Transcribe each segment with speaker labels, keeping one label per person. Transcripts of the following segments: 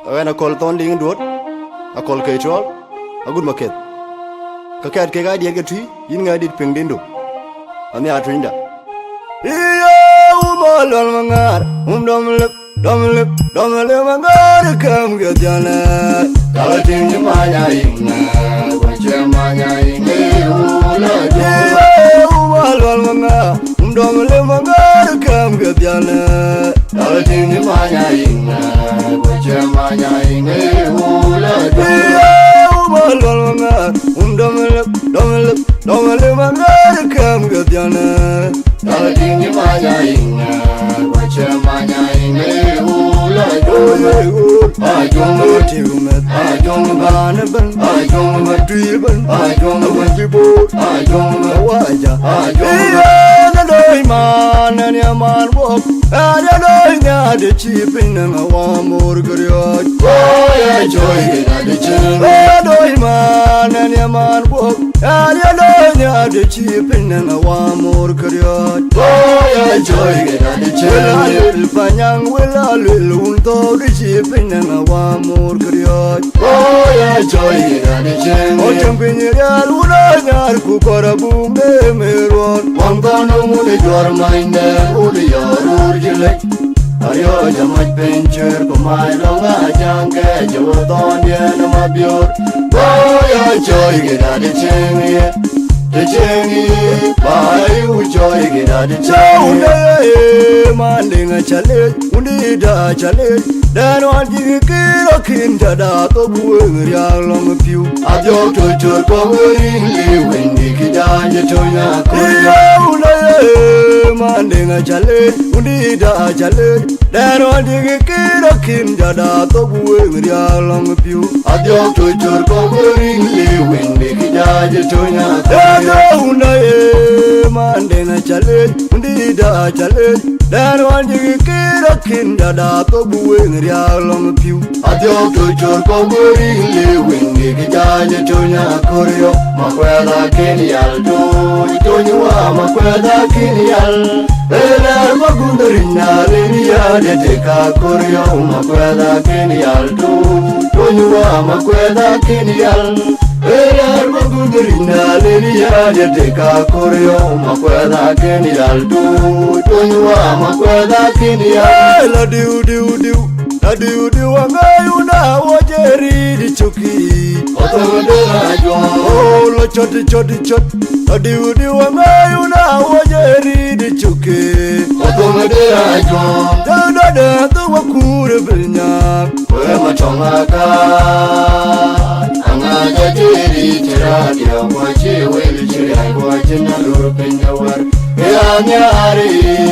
Speaker 1: When I call ton ding do I call Katrol, a good market. Kakat Kega Diaga tree, in I did ping dindo. And the Atrinda. Don't let my come get Jana. Talatin Maya in what your Maya in don't let my come get Jana. Talatin Maya in what your Maya in don't let my come get Jana. Talatin Maya in what your Maya in I don't know Timet, I don't know Barnaban, I don't know Driven, I don't know what you bought, I don't know why, I don't know man and your man walk, I don't know the cheap in and a warm more good. Oh, I enjoy it at the gym. I don't know man and your man walk, I don't know the cheap in and a warm more good. Oh, I enjoy it at the gym. I will find young will I will dog the cheap in and a warm more good. Oh, I enjoy it at the gym. Oh, jumping in your Luna, Kukara boom, the mirror. One gun on your mind, who your urgent. Ayo jamat pencer pemain longa jangke jauh tahunnya nama biar. Boy joy kita di cengi, bayu joy kita di cengi. Manding calit, undi dah calit. Dan wajib kira kinta dah tu buang yang long piu. Ajo tutur pemberi liwin di kita jatuhnya kuda. Manding calit, undi dah calit. Dan wajib kira kinta dah tu buang yang long piu. Ajo tutur pemberi liwin di kita jatuhnya kuda. Manding calit, undi dah calit. Dan wajib kira kinta dah tu buang yang long piu. Ajo tutur pemberi liwin di kita jatuhnya kuda. Makwela kinial tu, itunya makwela kinial. Benar magunderina linia dedeka kuda. Makwela kinial tu, itunya makwela kinial. Benar magunderina linia dedeka kuda. Makwela kinial tu, itunya makwela kinial. La diu angayuna wajeri di chuki. Otamade ajon. Oh la chot. La diu angayuna wajeri di chuki. Otamade ajon. Dada tu wakure benya. Kwe machongaka. Angaja jeri cheradia wachi weli cheri wachi na lurpenya war. Anya ari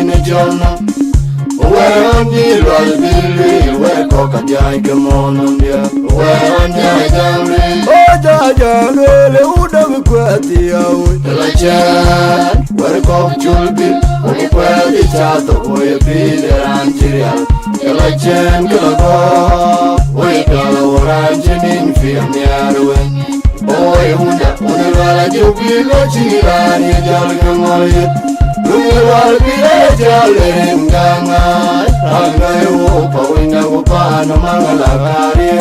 Speaker 1: ne jonna. Where on the Rosville, where Cockatay, come on, dear. Where on the Jammy, oh, Jajam, who don't quit the Lachan, where Cock Julby, where the chat of way be the Antiria. The Lachan, go, wait, orange in film, the Arwin. Boy, who never you be watching, and you're going Lumiwal bila jalan gangan, angay upawina upana mangalakari.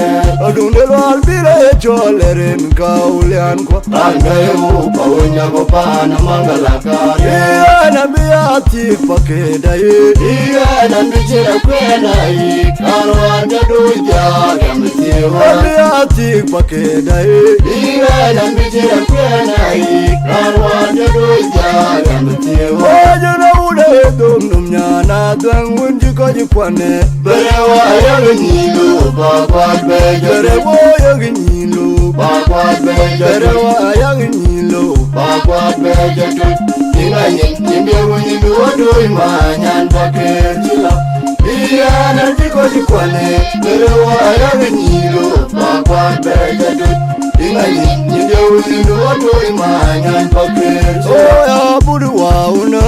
Speaker 1: Lumiwal bila jalan kaulian ko, angay upawina upana mangalakari. Iya nabiati pakedai, iya nabijira kwenai, karwanda doja gamtiwa. Nabiati pakedai, iya nabijira kwenai, karwanda doja gamtiwa. Jana udah dum nyana tuang unji koji kwane. Berewa yang nyilu bakwat beja. Berewa yang nyilu bakwat beja. Berewa yang nyilu bakwat beja. Inganyin nyimbe unyilu odoi manyan pakir chila. Iya nanti koji kwane. Berewa yang nyilu bakwat beja. Inganyin nyimbe unyilu odoi manyan pakir chila. Oh ya budu wa una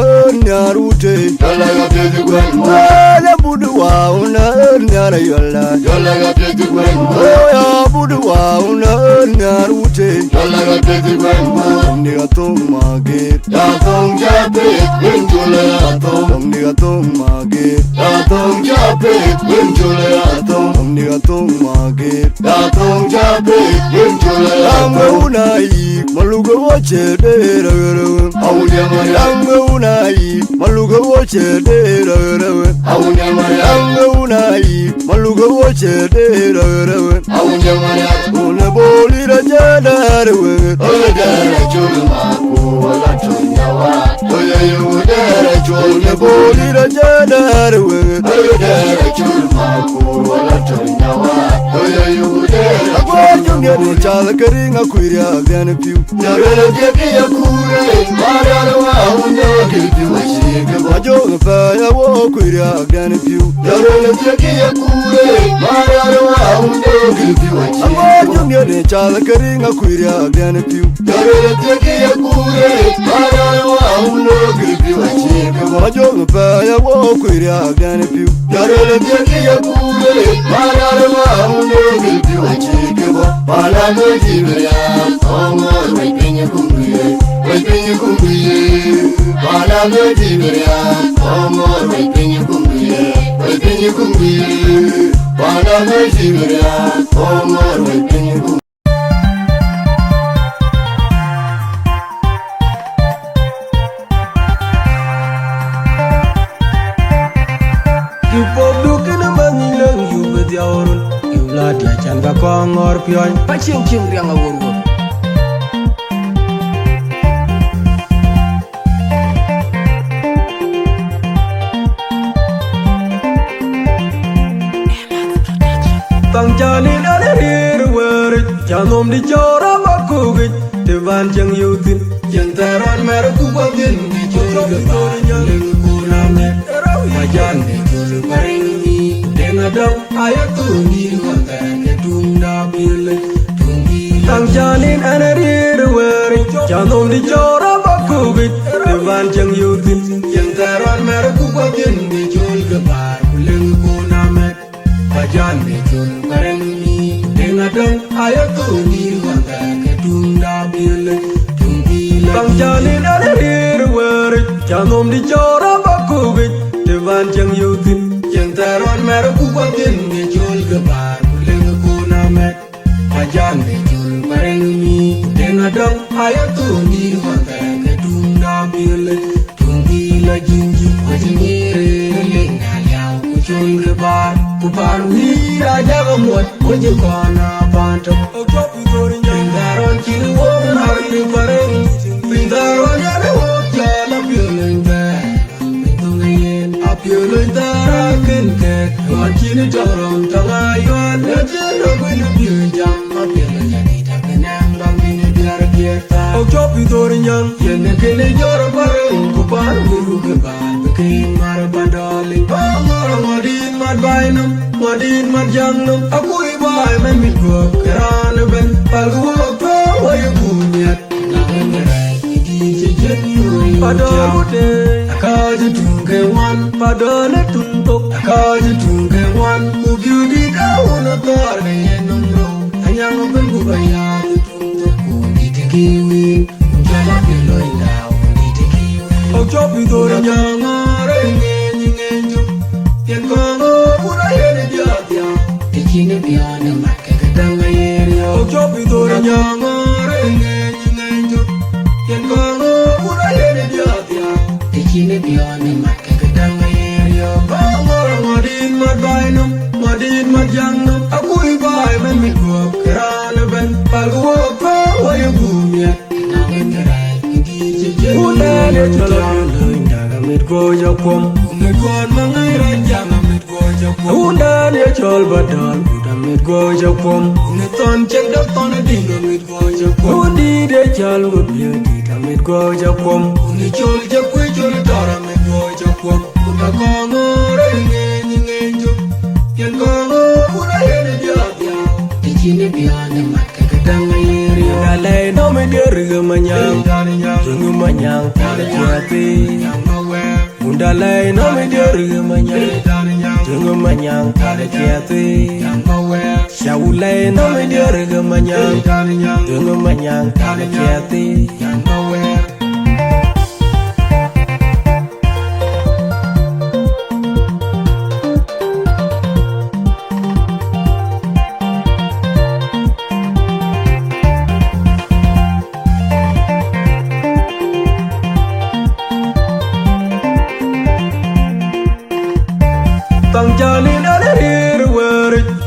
Speaker 1: nyarute Yalaga pezi gwen Wala budu wa una nyarayala Yalaga pezi gwen Oya budu wa una nyarute Yalaga pezi gwen Omni atong magir Yatong japit Winjule atong Omni atong magir Yatong japit Winjule atong ni atong magir atong jabe wenjola amwe unai malugo woche dera awunya mari amwe unai malugo woche dera awunya mari amwe unai malugo woche dera awunya mari una bolira jadare odara chulma ko wala tunyawa oyo dara chulma bolira jadare odara chulma ko wala tunyawa oyo dara agwajunge ni chala karinga kuiria gane piu jagala jekia kure mararwa uno gilpi washige bajo fa ya wo kuiria gane piu jagala jekia kure mararwa uno gilpi washige agwajunge ni chala karinga kuiria gane piu jagala jekia kure mararwa uno gilpi washige bajo fa ya wo kuiria gane piu jagala jekia kure mararwa uno gilpi washige bala mejibya omor wipinye kumbuye bala mejibya omor wipinye kumbuye bala mejibya omor wipinye kumbuye
Speaker 2: you pop look in a man long you with your you lot ya changa kong or pion pa ching riang awurgo tang jani dale rir wer janom di jora bakugi te van jang yutin jang taran mer ku bagin di jora tor jang ku na me majan de ku paringi dengadam ayatu ni wata ke tunda bil tungi tang janin anarir wer janom di jora bakugi te van jang yutin jang taran mer ku bagin di jora bar kuleng ku na me majan de ku paringi dengadam ayatu ni wata ke tunda bil tungi tang janin anarir wer janom di jora bakugi te van jang yutin jang taran mer ku bagin di jol gabar kuleng ku na me majan de jol parengi dengadam ayatu ni wata ke tunda bil tungi la jinji wajingire lenga yao ku jol gabar ku parwi raja gamot oje kona panto ojopi dorin jang taran kiru wo hari parengi pindaron ya de wo jala bilen be Apyolun tarakin kek Wajin jorong tangayon Wajin rogin biyujang Apyolun jadi takenang Bangin biar kita Ojopi dorinyang Yene kene jorong bareng Kupan guru keban Bekin marabandali Pangor madin madbainam Madin madjangnam Aku ibai memit gua Kerana ben Palgu waktu Wayu kunyat Nangan gerai Idi jejen yuri Padol Akaji tunge wan padone tuntok Akaji tunge wan Kubyudi daun atar Gayenum ro Anyang bengu bayat tuntok Kunditi kiwin Kunjala piloy daun Kunditi kiwin Ojopi dore nyangare Ngenyi ngenju Yen kongo pura yene jatya Tikine biyane Makke kedang ayerya Ojopi dore nyangare Ngenyi ngenju Yen kongo pura yene jatya Tikine biyane makke kedang ayerya Bangor madin madbainam Madin madjangnam Aku ibai memit gua kerana ben Palgu waktu wayu gumyat Nangan gerai Indi jejen Udah dia jalan Indah mit gua jakom Mit gua mangai raja Mit gua jakom Udah dia jol badal Udah mit gua jakom Neton cek daton Dinga mit gua jakom Undi dia jal Udah mit gua jakom Uni jol jakwe jol Dara mit gua jakom Udah kongore Ngenyi ngenju Yen kongo Udah yene jatya Tikine biyane Makke kedang ayerya Dalai no me derga manyang Tungu manyang Kala jati Undalai no me derga manyang Tungu manyang Kala jati Shaulai no me derga manyang Tungu manyang Kala jati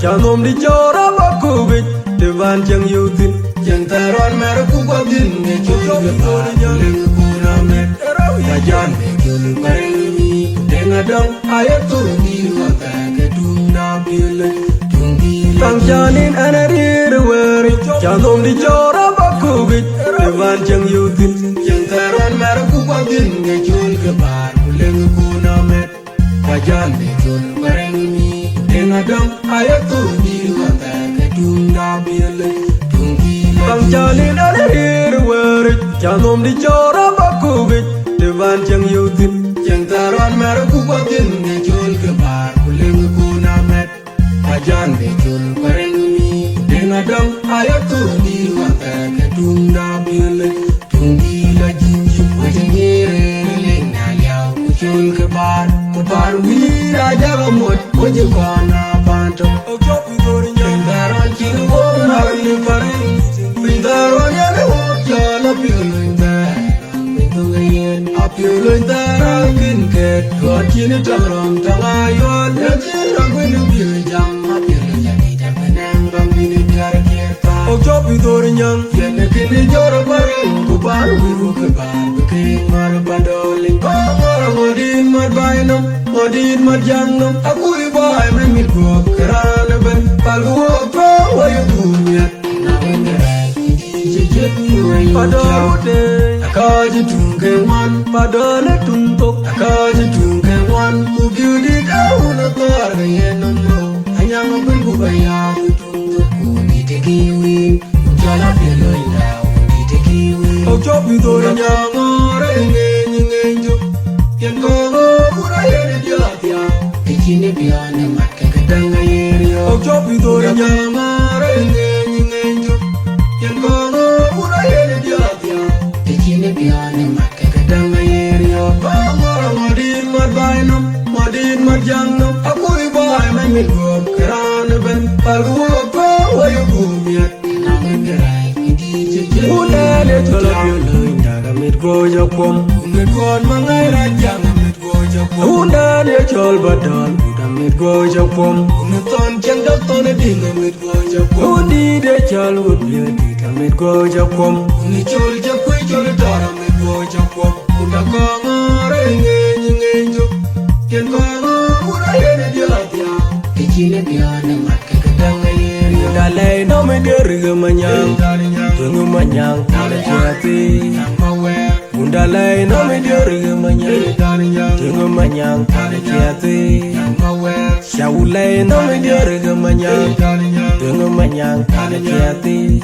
Speaker 2: Chanom di chora bakubit Devan chang yutin Chang taron mer kubatin Ne chol gepar Leng kuna met Kajan mekul paremi Dengadang ayat turungi Waka ketunda bilen Tang janin anarir weri Chanom di chora bakubit Devan chang yutin Chang taron mer kubatin Ne chol gepar Leng kuna met Kajan mekul paremi Dengadang ayat turungi Waka ketunda bilen Bang jalin anarir weri Chanom di chora bakubit Devan chang yutin Chang taron mer kubatin Ne chol gepar Leng kuna met Kajan mekul paremi Dengadang ayat turungi Waka ketunda bilen Tunggila jinjim Wajengere Lena liao Kuchul gepar Kupar wira jagamot Wajekwana pantom Ojok vidorin yang Daron chiru wong Nari paring Daron yang wong Jala piuloin darang Mintungayin Apiuloin darang Kinket Kuat kini tangrong Tangayot Yajin Rangwinu biujang Apiuloin yang tidak penang Bang bini biar kita Ojok vidorin yang Yene kini jora paring Kupar wiru kebar Beking marabadolin Pangorang Odin marbainam Odin marjangnam Aku ibai Mengit gua kerana ben Palgu apa Wayu kumiat Namun gerai Jejit Wayu Padode Akaji tungkewan Padone tuntuk Akaji tungkewan Kubiu di daun Atar Gayenan lo Hanya ngabel kubaya Kutuntuk Kuni tekiwi Ujala piloy daun Di tekiwi Ojok vidorin yang Ngenjuk Yang kono Pura yene jatya Kini biane mat kadang ayerio Ojok vidorin yang ngenjuk Yang kono pura yene jatya Kini biane mat kadang ayerio Pangorang Odin mat bainam Odin mat jangnam Aku ibai Mengit gua kerana ben Palgu apa Wayu kumiat Namun gerai Idi jejit Una le tolak yulun Damit gua jakom Unget kon mangai rajang Amit gua jakom Una le chol badal Damit gua jakom Uneton chang daton Ding amit gua jakom Uni de chal wood beauty Damit gua jakom Uni chol jakui chol dar Amit gua jakom Unda kongore ngenjuk Yen kongo Pura yene jatya Kecile biane mat kadang ayerio Dalai no me derga manyang Tungu manyang Kala jati Undalai no me derga manyang Tungu manyang Kala jati Shaulai no me derga manyang Tungu manyang Kala jati